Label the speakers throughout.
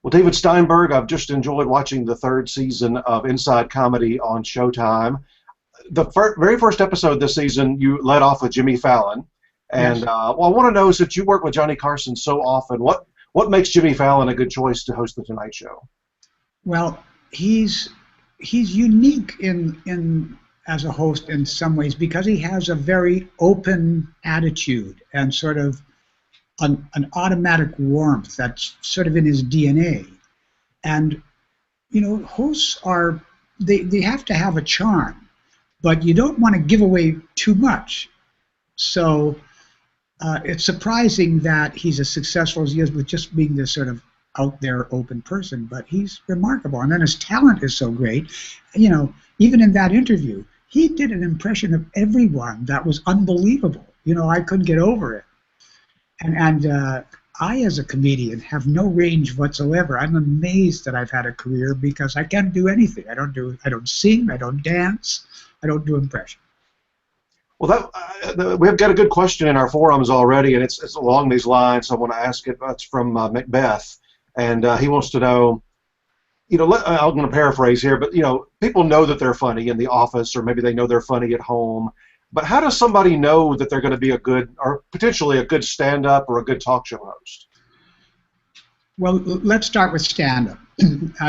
Speaker 1: Well, David Steinberg, I've just enjoyed watching the third season of Inside Comedy on Showtime. The very first episode this season, you led off with Jimmy Fallon. And
Speaker 2: Yes.
Speaker 1: well, I want to know, since you work with Johnny Carson so often, what makes Jimmy Fallon a good choice to host the Tonight Show?
Speaker 2: Well, he's unique in as a host in some ways because he has a very open attitude and sort of an automatic warmth that's sort of in his DNA. And hosts they have to have a charm, but you don't want to give away too much. So it's surprising that he's as successful as he is with just being this sort of out there open person, but he's remarkable. And then his talent is so great. Even in that interview, he did an impression of everyone that was unbelievable. I couldn't get over it. And I, as a comedian, have no range whatsoever. I'm amazed that I've had a career because I can't do anything. I don't sing. I don't dance. I don't do impressions.
Speaker 1: Well, we've got a good question in our forums already, and it's along these lines. So I want to ask it. It's from Macbeth, and he wants to know. I'm going to paraphrase here, but people know that they're funny in the office, or maybe they know they're funny at home. But how does somebody know that they're going to be a good, or potentially a good stand-up or a good talk show host?
Speaker 2: Well, let's start with stand-up.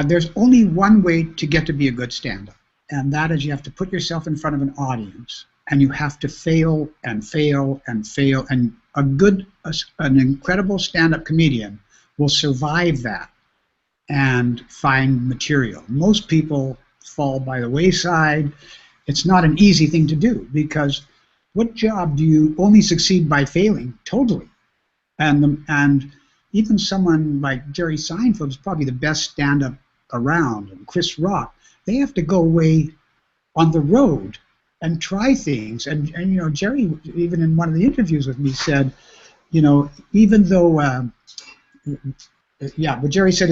Speaker 2: There's only one way to get to be a good stand-up, and that is you have to put yourself in front of an audience, and you have to fail and fail and fail. And an incredible stand-up comedian will survive that and find material. Most people fall by the wayside. It's not an easy thing to do because what job do you only succeed by failing totally? And even someone like Jerry Seinfeld is probably the best stand-up around, and Chris Rock, they have to go away on the road and try things. And Jerry, even in one of the interviews with me, said, even though, what Jerry said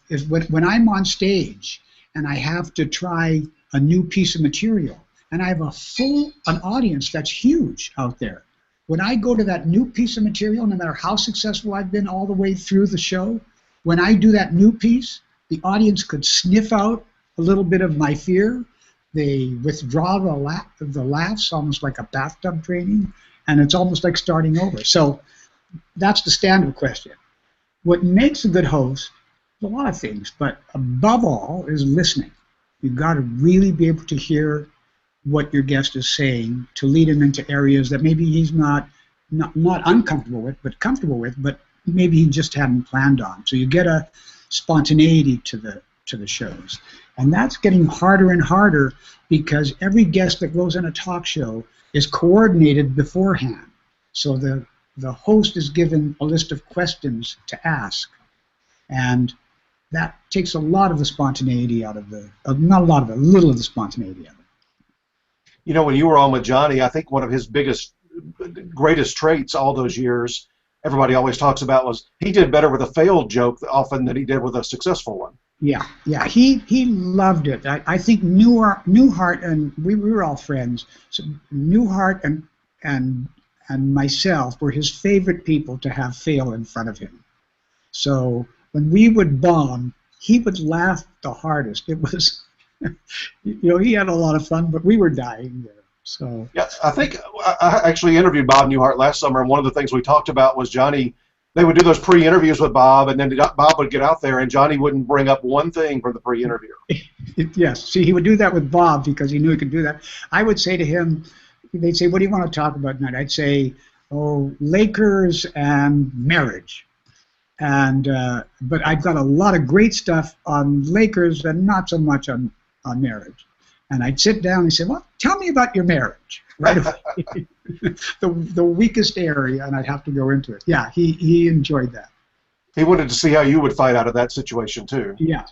Speaker 2: is when I'm on stage and I have to try a new piece of material, and I have an audience that's huge out there. When I go to that new piece of material, no matter how successful I've been all the way through the show, when I do that new piece, the audience could sniff out a little bit of my fear. They withdraw the laughs, almost like a bathtub training, and it's almost like starting over. So that's the stand-up question. What makes a good host is a lot of things, but above all is listening. You've got to really be able to hear what your guest is saying to lead him into areas that maybe he's not uncomfortable with, but comfortable with, but maybe he just hadn't planned on. So you get a spontaneity to the shows. And that's getting harder and harder because every guest that goes on a talk show is coordinated beforehand. So the host is given a list of questions to ask. And that takes a lot of the spontaneity out of not a lot of it, a little of the spontaneity out of it.
Speaker 1: When you were on with Johnny, I think one of his greatest traits all those years, everybody always talks about, was he did better with a failed joke often than he did with a successful one.
Speaker 2: Yeah, he loved it. I think Newhart and we were all friends. So Newhart and myself were his favorite people to have fail in front of him. So when we would bomb, he would laugh the hardest. It was, he had a lot of fun, but we were dying there. So
Speaker 1: yeah, I think I actually interviewed Bob Newhart last summer, and one of the things we talked about was Johnny. They would do those pre-interviews with Bob, and then Bob would get out there, and Johnny wouldn't bring up one thing from the pre-interview.
Speaker 2: Yes, see, he would do that with Bob because he knew he could do that. I would say to him, they'd say, "What do you want to talk about tonight?" I'd say, "Oh, Lakers and marriage." And but I've got a lot of great stuff on Lakers and not so much on marriage. And I'd sit down and say, "Well, tell me about your marriage." Right away. the weakest area, and I'd have to go into it. Yeah, he enjoyed that.
Speaker 1: He wanted to see how you would fight out of that situation too.
Speaker 2: Yeah.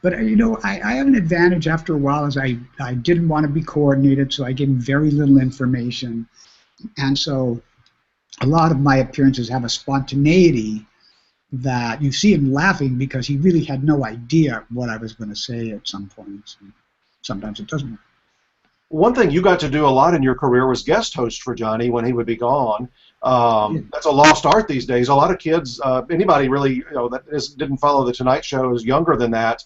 Speaker 2: But I have an advantage after a while, as I didn't want to be coordinated, so I gave him very little information, and so a lot of my appearances have a spontaneity that you see him laughing because he really had no idea what I was going to say at some points. And sometimes it doesn't work.
Speaker 1: One thing you got to do a lot in your career was guest host for Johnny when he would be gone.
Speaker 2: Yeah.
Speaker 1: That's a lost art these days. A lot of kids, anybody really, didn't follow the Tonight Show is younger than that.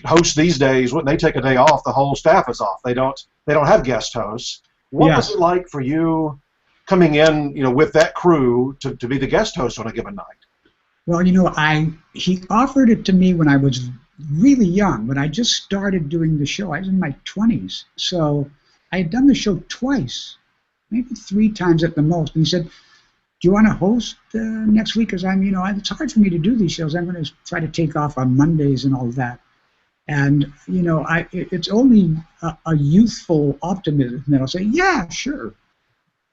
Speaker 1: Hosts these days, when they take a day off, the whole staff is off. They don't have guest hosts. What was
Speaker 2: Yes.
Speaker 1: it like for you coming in, with that crew to be the guest host on a given night?
Speaker 2: Well, he offered it to me when I was really young, when I just started doing the show. I was in my 20s, so I had done the show twice, maybe 3 times at the most. And he said, "Do you want to host next week?" Because it's hard for me to do these shows. I'm going to try to take off on Mondays and all of that. And it's only a youthful optimism that I'll say, "Yeah, sure."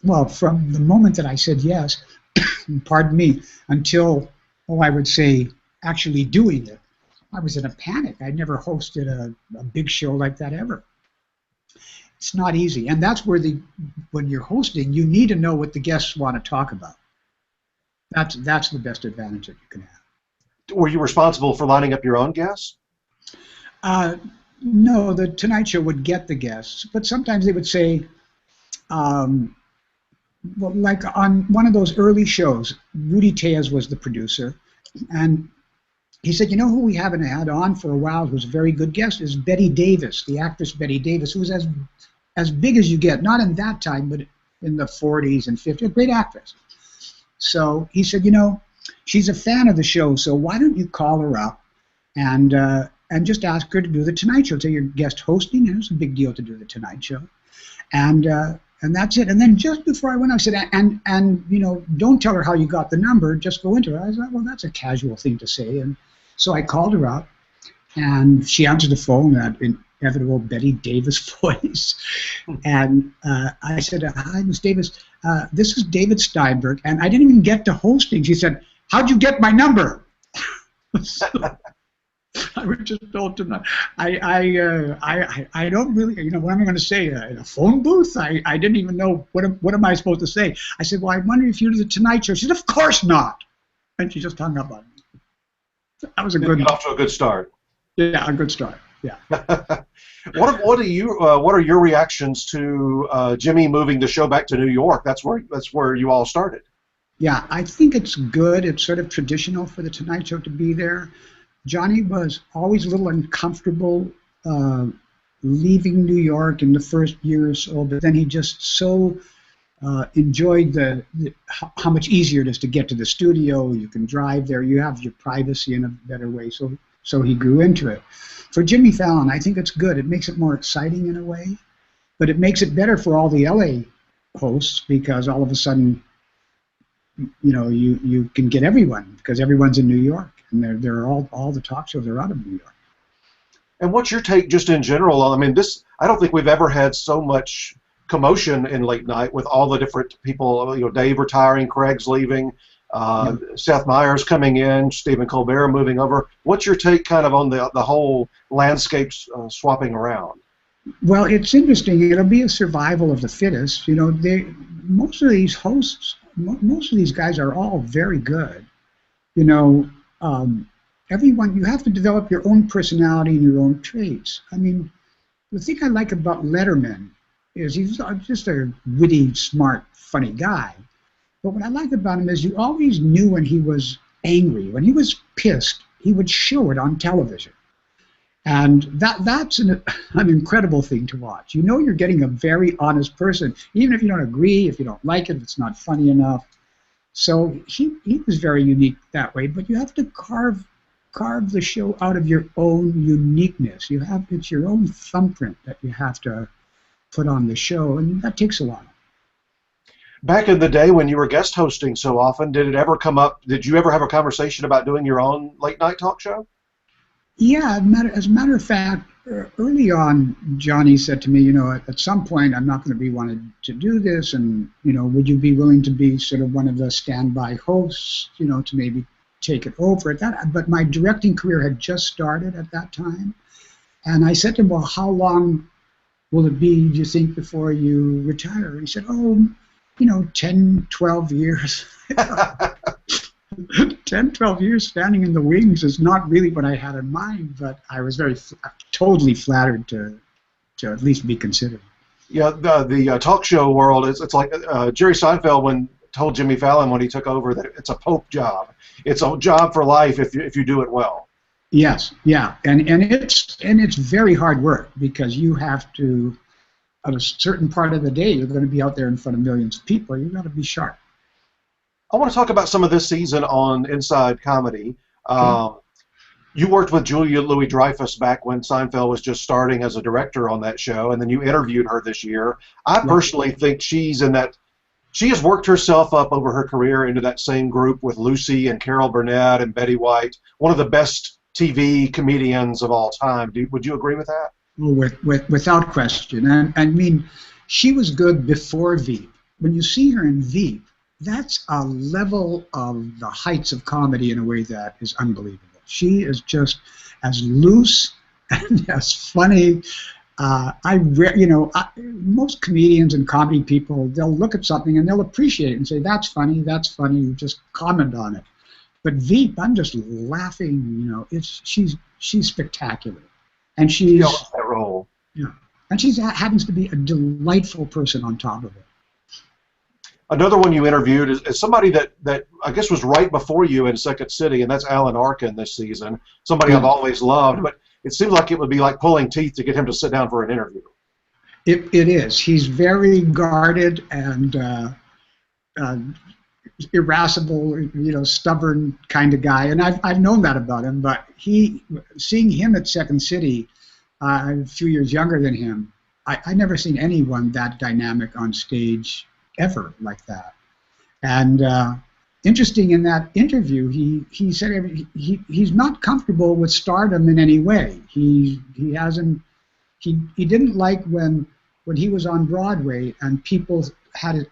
Speaker 2: Well, from the moment that I said yes, pardon me, until I would say actually doing it, I was in a panic. I'd never hosted a big show like that ever. It's not easy, and that's where when you're hosting, you need to know what the guests want to talk about. That's the best advantage that you can have.
Speaker 1: Were you responsible for lining up your own guests?
Speaker 2: No, the Tonight Show would get the guests, but sometimes they would say, well, like on one of those early shows, Rudy Tejas was the producer, and he said, who we haven't had on for a while, who's a very good guest, is Betty Davis, the actress Betty Davis, who was as big as you get, not in that time, but in the 40s and 50s, a great actress. So he said, she's a fan of the show, so why don't you call her up and just ask her to do the Tonight Show. So you're guest hosting, and it's a big deal to do the Tonight Show. And that's it. And then just before I went, I said, and don't tell her how you got the number, just go into it. I thought, well, that's a casual thing to say. And so I called her up, and she answered the phone, that inevitable Betty Davis voice. And I said, "Hi, Miss Davis, this is David Steinberg." And I didn't even get to hosting. She said, "How'd you get my number?" So, I was just told to not. I don't really, what am I going to say? In a phone booth? I didn't even know what am I supposed to say. I said, "Well, I wonder if you do the Tonight Show." She said, "Of course not," and she just hung up on me. That was a good.
Speaker 1: Off to a good start.
Speaker 2: Yeah, a good start. Yeah.
Speaker 1: What are your reactions to Jimmy moving the show back to New York? That's where you all started.
Speaker 2: Yeah, I think it's good. It's sort of traditional for the Tonight Show to be there. Johnny was always a little uncomfortable leaving New York in the first year or so, but then he just so enjoyed how much easier it is to get to the studio. You can drive there. You have your privacy in a better way. So he grew into it. For Jimmy Fallon, I think it's good. It makes it more exciting in a way, but it makes it better for all the LA hosts, because all of a sudden, you can get everyone, because everyone's in New York, and they're all the talk shows are out of New York.
Speaker 1: And what's your take just in general? I mean, I don't think we've ever had so much commotion in late night with all the different people, Dave retiring, Craig's leaving, Seth Meyers coming in, Stephen Colbert moving over. What's your take kind of on the whole landscape swapping around?
Speaker 2: Well, it's interesting. It'll be a survival of the fittest. Most of these hosts, most of these guys are all very good. Everyone, you have to develop your own personality and your own traits. I mean, the thing I like about Letterman is he's just a witty, smart, funny guy. But what I like about him is you always knew when he was angry. When he was pissed, he would show it on television. And that's an incredible thing to watch. You're getting a very honest person, even if you don't agree, if you don't like it, if it's not funny enough. So he was very unique that way, but you have to carve the show out of your own uniqueness. It's your own thumbprint that you have to put on the show, and that takes a while.
Speaker 1: Back in the day when you were guest hosting so often, did it ever come up? Did you ever have a conversation about doing your own late night talk show?
Speaker 2: Yeah, as a matter of fact, early on, Johnny said to me, at some point, I'm not going to be wanting to do this, and would you be willing to be sort of one of the standby hosts, to maybe take it over at that? But my directing career had just started at that time, and I said to him, well, how long will it be, do you think, before you retire? And he said, 10, 12 years. 10, 12 years standing in the wings is not really what I had in mind, but I was totally flattered to at least be considered.
Speaker 1: Yeah, the talk show world, it's like Jerry Seinfeld when told Jimmy Fallon when he took over that it's a Pope job. It's a job for life if you do it well.
Speaker 2: Yes, yeah, and it's very hard work because you have to, at a certain part of the day, you're going to be out there in front of millions of people. You've got to be sharp.
Speaker 1: I want to talk about some of this season on Inside Comedy.
Speaker 2: Okay.
Speaker 1: You worked with Julia Louis-Dreyfus back when Seinfeld was just starting as a director on that show, and then you interviewed her this year. I
Speaker 2: Right.
Speaker 1: personally think she's in that. She has worked herself up over her career into that same group with Lucy and Carol Burnett and Betty White, one of the best TV comedians of all time. Would you agree with that?
Speaker 2: Well, without question. And I mean, she was good before Veep. When you see her in Veep, that's a level of the heights of comedy in a way that is unbelievable. She is just as loose and as funny. Most comedians and comedy people, they'll look at something and they'll appreciate it and say, that's funny, you just comment on it. But Veep, I'm just laughing, she's spectacular. And
Speaker 1: She owns that role.
Speaker 2: yeah, and she happens to be a delightful person on top of it.
Speaker 1: Another one you interviewed is somebody that I guess was right before you in Second City, and that's Alan Arkin this season. Somebody I've always loved, but it seems like it would be like pulling teeth to get him to sit down for an interview.
Speaker 2: It is. He's very guarded and irascible, stubborn kind of guy, and I've known that about him. But seeing him at Second City, a few years younger than him, I never seen anyone that dynamic on stage ever like that. And interesting, in that interview, he said he's not comfortable with stardom in any way. He didn't like when he was on Broadway and people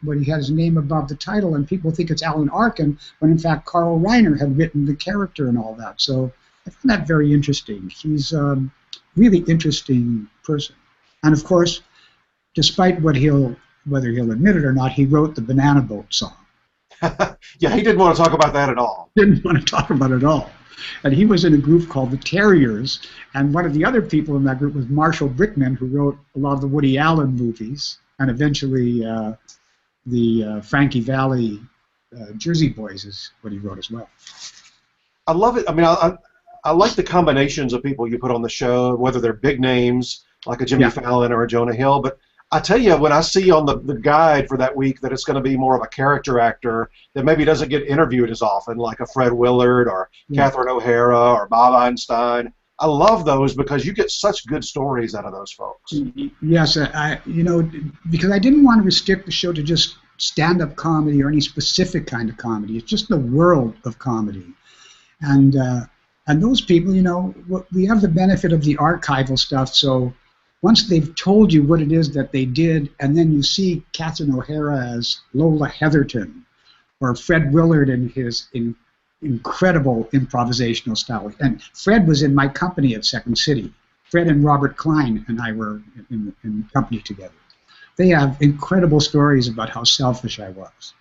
Speaker 2: when he had his name above the title and people think it's Alan Arkin when in fact Carl Reiner had written the character and all that. So I find that very interesting. He's a really interesting person. And of course, despite whether he'll admit it or not, he wrote the Banana Boat song.
Speaker 1: Yeah, he didn't want to talk about that at all.
Speaker 2: Didn't want to talk about it at all. And he was in a group called the Terriers, and one of the other people in that group was Marshall Brickman, who wrote a lot of the Woody Allen movies, and eventually the Frankie Valli Jersey Boys is what he wrote as well.
Speaker 1: I love it. I mean, I like the combinations of people you put on the show, whether they're big names like a Jimmy Fallon or a Jonah Hill, but I tell you, when I see on the guide for that week that it's going to be more of a character actor that maybe doesn't get interviewed as often, like a Fred Willard or Catherine O'Hara or Bob Einstein, I love those because you get such good stories out of those folks.
Speaker 2: Yes, because I didn't want to restrict the show to just stand-up comedy or any specific kind of comedy. It's just the world of comedy, and those people, we have the benefit of the archival stuff, so. Once they've told you what it is that they did, and then you see Catherine O'Hara as Lola Heatherton, or Fred Willard in his incredible improvisational style. And Fred was in my company at Second City. Fred and Robert Klein and I were in company together. They have incredible stories about how selfish I was.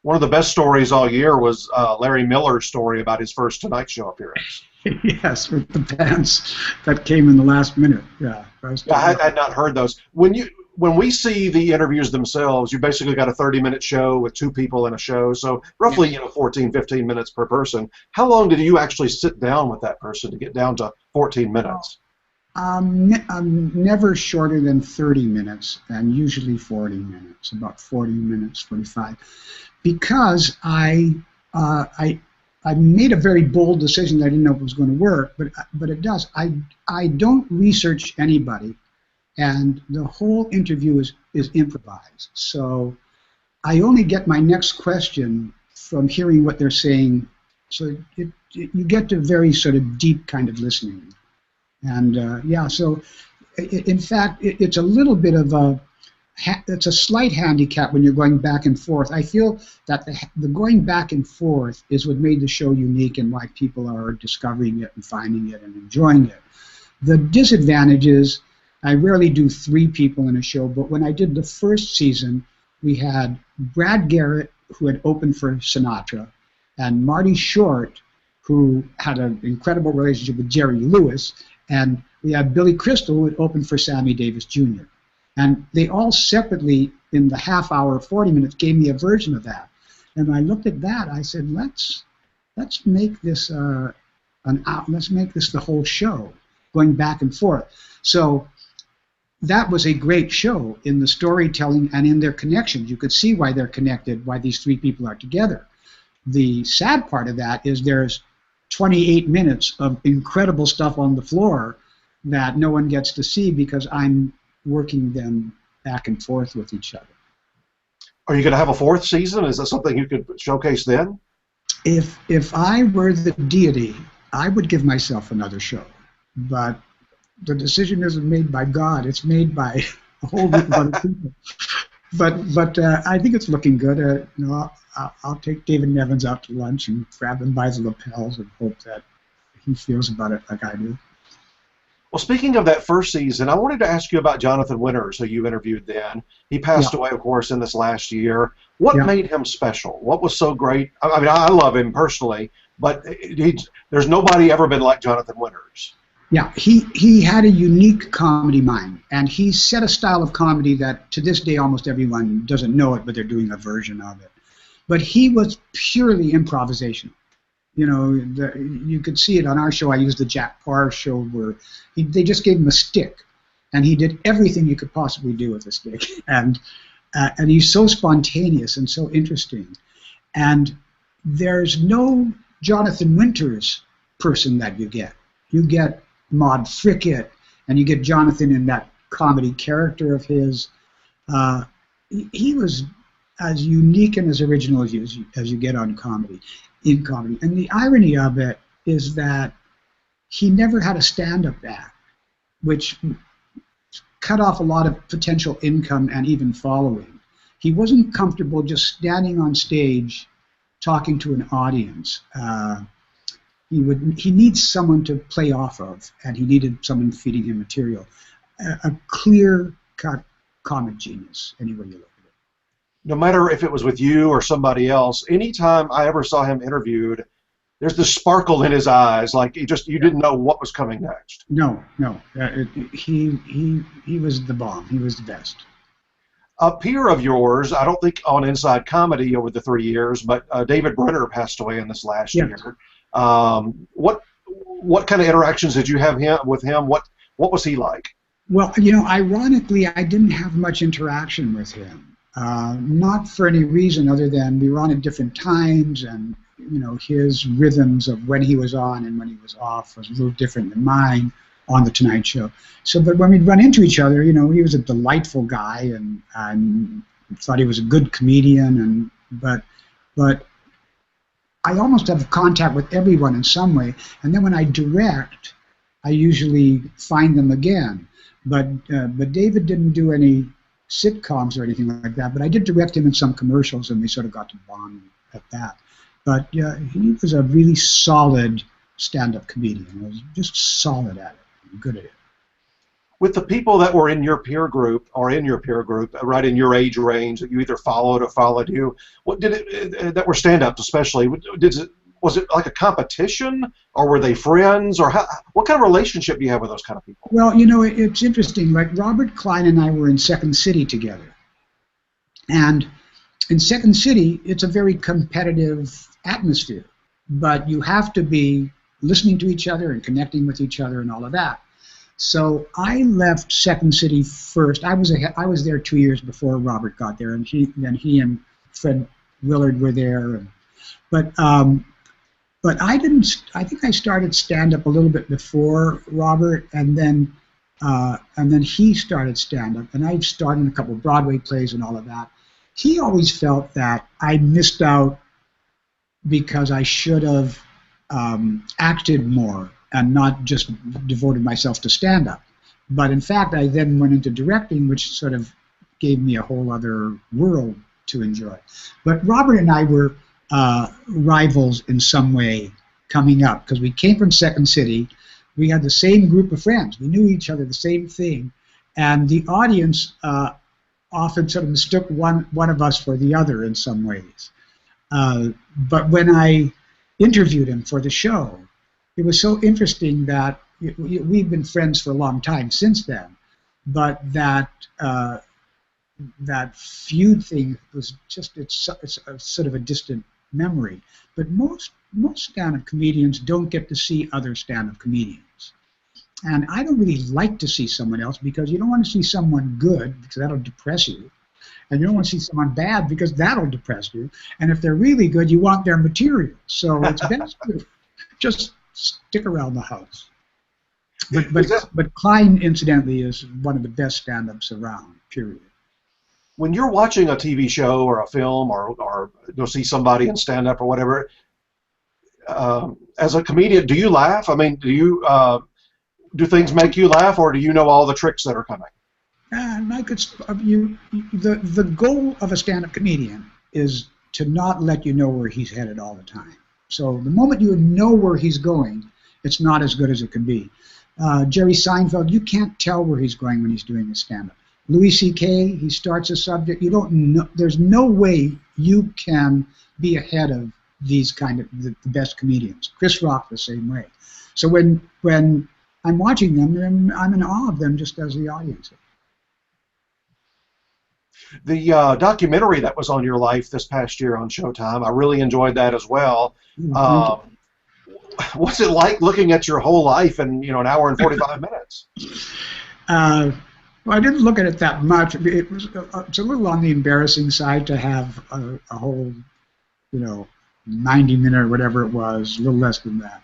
Speaker 1: One of the best stories all year was Larry Miller's story about his first Tonight Show appearance.
Speaker 2: Yes, with the pants that came in the last minute. Yeah,
Speaker 1: I had not heard those. When we see the interviews themselves, you basically got a 30-minute show with two people in a show, so roughly 14, 15 minutes per person. How long did you actually sit down with that person to get down to 14 minutes?
Speaker 2: Never shorter than 30 minutes, and usually 40 minutes, about 40 minutes, 45, because I made a very bold decision. I didn't know if it was going to work, but it does. I don't research anybody, and the whole interview is improvised. So I only get my next question from hearing what they're saying. So you get to very sort of deep kind of listening. And so in fact, it's a little bit of it's a slight handicap when you're going back and forth. I feel that the going back and forth is what made the show unique and why people are discovering it and finding it and enjoying it. The disadvantage is I rarely do three people in a show, but when I did the first season, we had Brad Garrett, who had opened for Sinatra, and Marty Short, who had an incredible relationship with Jerry Lewis, and we had Billy Crystal, who had opened for Sammy Davis Jr. And they all separately, in the half hour, 40 minutes, gave me a version of that. And when I looked at that, I said, let's make this let's make this the whole show, going back and forth. So that was a great show in the storytelling and in their connections. You could see why they're connected, why these three people are together. The sad part of that is there's 28 minutes of incredible stuff on the floor that no one gets to see because I'm working them back and forth with each other.
Speaker 1: Are you going to have a fourth season? Is that something you could showcase then?
Speaker 2: If I were the deity, I would give myself another show. But the decision isn't made by God. It's made by a whole group of other people. But I think it's looking good. I'll take David Nevins out to lunch and grab him by the lapels and hope that he feels about it like I do.
Speaker 1: Well, speaking of that first season, I wanted to ask you about Jonathan Winters, who you interviewed then. He passed away, of course, in this last year. What made him special? What was so great? I mean, I love him personally, but there's nobody ever been like Jonathan Winters.
Speaker 2: Yeah, he had a unique comedy mind, and he set a style of comedy that to this day almost everyone doesn't know it, but they're doing a version of it. But he was purely improvisational. You know, you could see it on our show. I used the Jack Parr show where they just gave him a stick, and he did everything you could possibly do with a stick. And he's so spontaneous and so interesting. And there's no Jonathan Winters person that you get. You get Maude Frickett, and you get Jonathan in that comedy character of his. He was as unique and as original as you get in comedy. And the irony of it is that he never had a stand-up act, which cut off a lot of potential income and even following. He wasn't comfortable just standing on stage talking to an audience. He needs someone to play off of, and he needed someone feeding him material. A clear-cut comic genius, any way you look at it.
Speaker 1: No matter if it was with you or somebody else, anytime I ever saw him interviewed, there's this sparkle in his eyes, like you didn't know what was coming next.
Speaker 2: No. He was the bomb. He was the best.
Speaker 1: A peer of yours, I don't think on Inside Comedy over the 3 years, but David Brenner passed away in this last year. What kind of interactions did you have with him? What was he like?
Speaker 2: Well, ironically, I didn't have much interaction with him. Not for any reason other than we were on at different times, and his rhythms of when he was on and when he was off was a little different than mine on the Tonight Show. So, but when we'd run into each other, he was a delightful guy, and thought he was a good comedian, but I almost have contact with everyone in some way, and then when I direct, I usually find them again. But David didn't do any sitcoms or anything like that, but I did direct him in some commercials, and we sort of got to bond at that. But yeah, he was a really solid stand-up comedian. He was just solid at it, good at it.
Speaker 1: With the people that were in your peer group, right in your age range that you either followed or followed you, what did it that were stand-ups especially? Was it like a competition, or were they friends, or what kind of relationship do you have with those kind of people?
Speaker 2: Well, it's interesting. Like Robert Klein and I were in Second City together, and in Second City, it's a very competitive atmosphere, but you have to be listening to each other and connecting with each other and all of that. So I left Second City first. I was there 2 years before Robert got there, and he and Fred Willard were there. But I didn't. I think I started stand-up a little bit before Robert, and then he started stand-up, and I starred in a couple of Broadway plays and all of that. He always felt that I missed out because I should have acted more and not just devoted myself to stand-up. But in fact, I then went into directing, which sort of gave me a whole other world to enjoy. But Robert and I were rivals in some way coming up, because we came from Second City. We had the same group of friends. We knew each other, the same thing. And the audience often sort of mistook one of us for the other in some ways. But when I interviewed him for the show, it was so interesting that we've been friends for a long time since then. but that feud thing was just it's a sort of a distant memory. But most stand-up comedians don't get to see other stand-up comedians, and I don't really like to see someone else because you don't want to see someone good because that'll depress you, and you don't want to see someone bad because that'll depress you. And if they're really good, you want their material. So it's best to just stick around the house. But Klein, incidentally, is one of the best stand-ups around. Period.
Speaker 1: When you're watching a TV show or a film or you'll see somebody in stand-up or whatever, as a comedian, do you laugh? I mean, do things make you laugh, or do you know all the tricks that are coming?
Speaker 2: And I could, the goal of a stand-up comedian is to not let you know where he's headed all the time. So the moment you know where he's going, it's not as good as it can be. Jerry Seinfeld, you can't tell where he's going when he's doing his stand-up. Louis C.K., he starts a subject, you don't know, there's no way you can be ahead of these kind of the best comedians. Chris Rock the same way. So when I'm watching them, I'm in awe of them just as the audience is.
Speaker 1: The documentary that was on your life this past year on Showtime, I really enjoyed that as well. What's it like looking at your whole life in an hour and 45 minutes?
Speaker 2: Well, I didn't look at it that much. It's a little on the embarrassing side to have a whole 90-minute or whatever it was, a little less than that,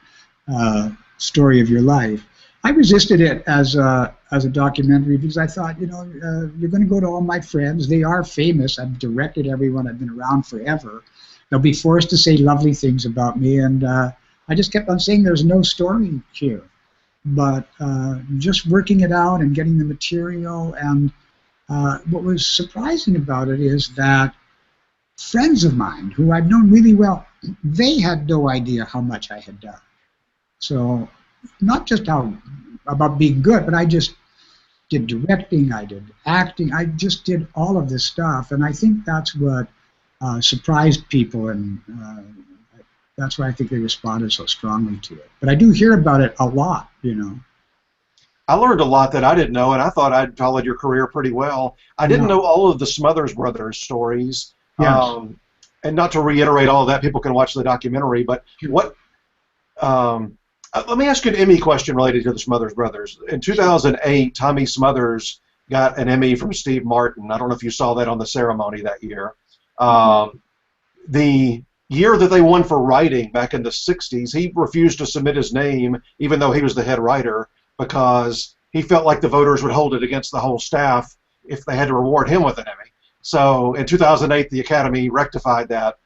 Speaker 2: story of your life. I resisted it as a documentary because I thought, you're going to go to all my friends. They are famous. I've directed everyone. I've been around forever. They'll be forced to say lovely things about me, and I just kept on saying there's no story here. But just working it out and getting the material, and what was surprising about it is that friends of mine who I've known really well, they had no idea how much I had done. So not just about being good, but I just did directing, I did acting, I just did all of this stuff, and I think that's what surprised people, and that's why I think they responded so strongly to it. But I do hear about it a lot,
Speaker 1: I learned a lot that I didn't know, and I thought I'd followed your career pretty well. I didn't know all of the Smothers Brothers stories.
Speaker 2: Yes.
Speaker 1: And not to reiterate all of that, people can watch the documentary, but what... let me ask you an Emmy question related to the Smothers Brothers. In 2008, Tommy Smothers got an Emmy from Steve Martin. I don't know if you saw that on the ceremony that year. The year that they won for writing back in the 60s, he refused to submit his name, even though he was the head writer, because he felt like the voters would hold it against the whole staff if they had to reward him with an Emmy. So in 2008, the Academy rectified that,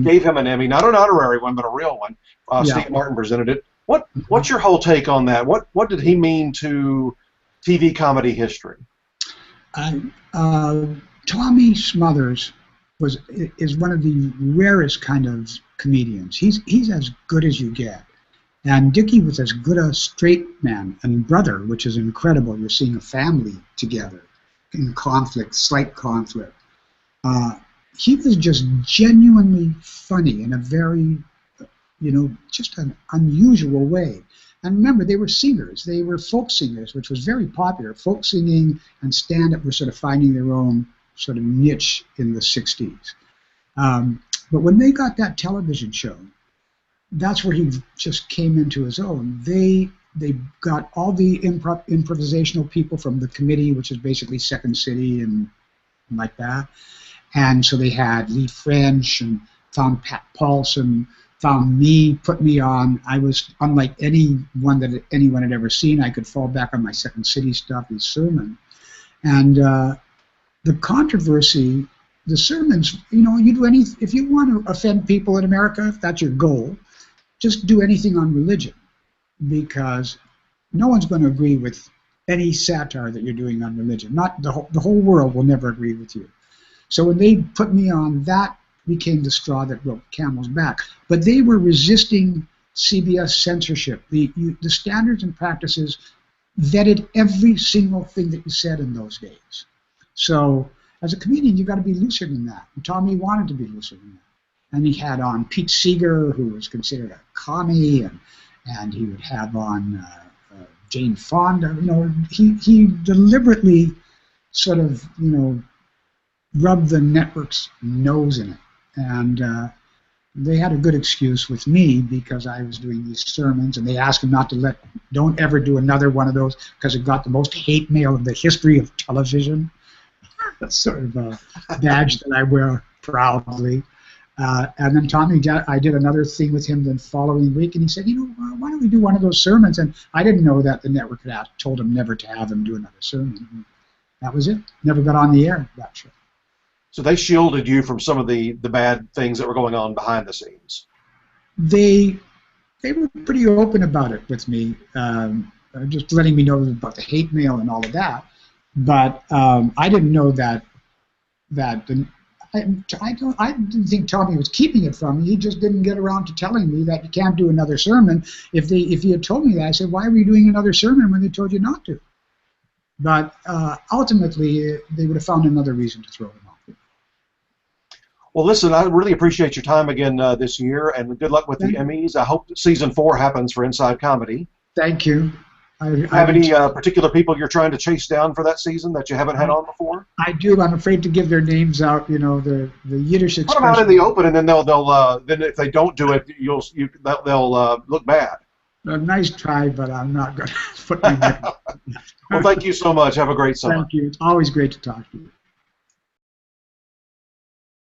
Speaker 1: gave him an Emmy, not an honorary one, but a real one. Steve Martin presented it. What's your whole take on that? What did he mean to TV comedy history?
Speaker 2: Tommy Smothers is one of the rarest kind of comedians. He's as good as you get. And Dickie was as good a straight man and brother, which is incredible. You're seeing a family together in conflict, slight conflict. He was just genuinely funny in a very, just an unusual way. And remember, they were singers. They were folk singers, which was very popular. Folk singing and stand-up were sort of finding their own sort of niche in the 60s. But when they got that television show, that's where he just came into his own. They got all the improvisational people from the committee, which is basically Second City and like that. And so they had Lee French and found Pat Paulson, found me, put me on. I was unlike anyone that anyone had ever seen. I could fall back on my Second City stuff, his sermon. And the controversy, the sermons, you do anything, if you want to offend people in America, if that's your goal, just do anything on religion, because no one's going to agree with any satire that you're doing on religion. Not the whole world will never agree with you. So when they put me on, that became the straw that broke camel's back. But they were resisting CBS censorship. The standards and practices vetted every single thing that you said in those days. So as a comedian, you've got to be looser than that. And Tommy wanted to be looser than that. And he had on Pete Seeger, who was considered a commie, and he would have on Jane Fonda. He deliberately sort of rubbed the network's nose in it, and they had a good excuse with me because I was doing these sermons, and they asked him don't ever do another one of those because it got the most hate mail in the history of television. That's sort of a badge that I wear proudly. And then Tommy, I did another thing with him the following week, and he said, why don't we do one of those sermons? And I didn't know that the network had told him never to have him do another sermon. And that was it. Never got on the air, that show.
Speaker 1: So they shielded you from some of the bad things that were going on behind the scenes.
Speaker 2: They were pretty open about it with me, just letting me know about the hate mail and all of that. But I didn't know that I didn't think Tommy was keeping it from me. He just didn't get around to telling me that you can't do another sermon. If he had told me that, I said, why were you doing another sermon when they told you not to? But ultimately, they would have found another reason to throw him off.
Speaker 1: Well, listen, I really appreciate your time again this year, and good luck with the Emmys. I hope season 4 happens for Inside Comedy.
Speaker 2: Thank you.
Speaker 1: Have any particular people you're trying to chase down for that season that you haven't had on before?
Speaker 2: I do. I'm afraid to give their names out. The Yiddish expression.
Speaker 1: Put them out in the open, and then they'll then if they don't do it, they'll look bad.
Speaker 2: A nice try, but I'm not going to put my name.
Speaker 1: Well, thank you so much. Have a great summer.
Speaker 2: Thank you. It's always great to talk to you.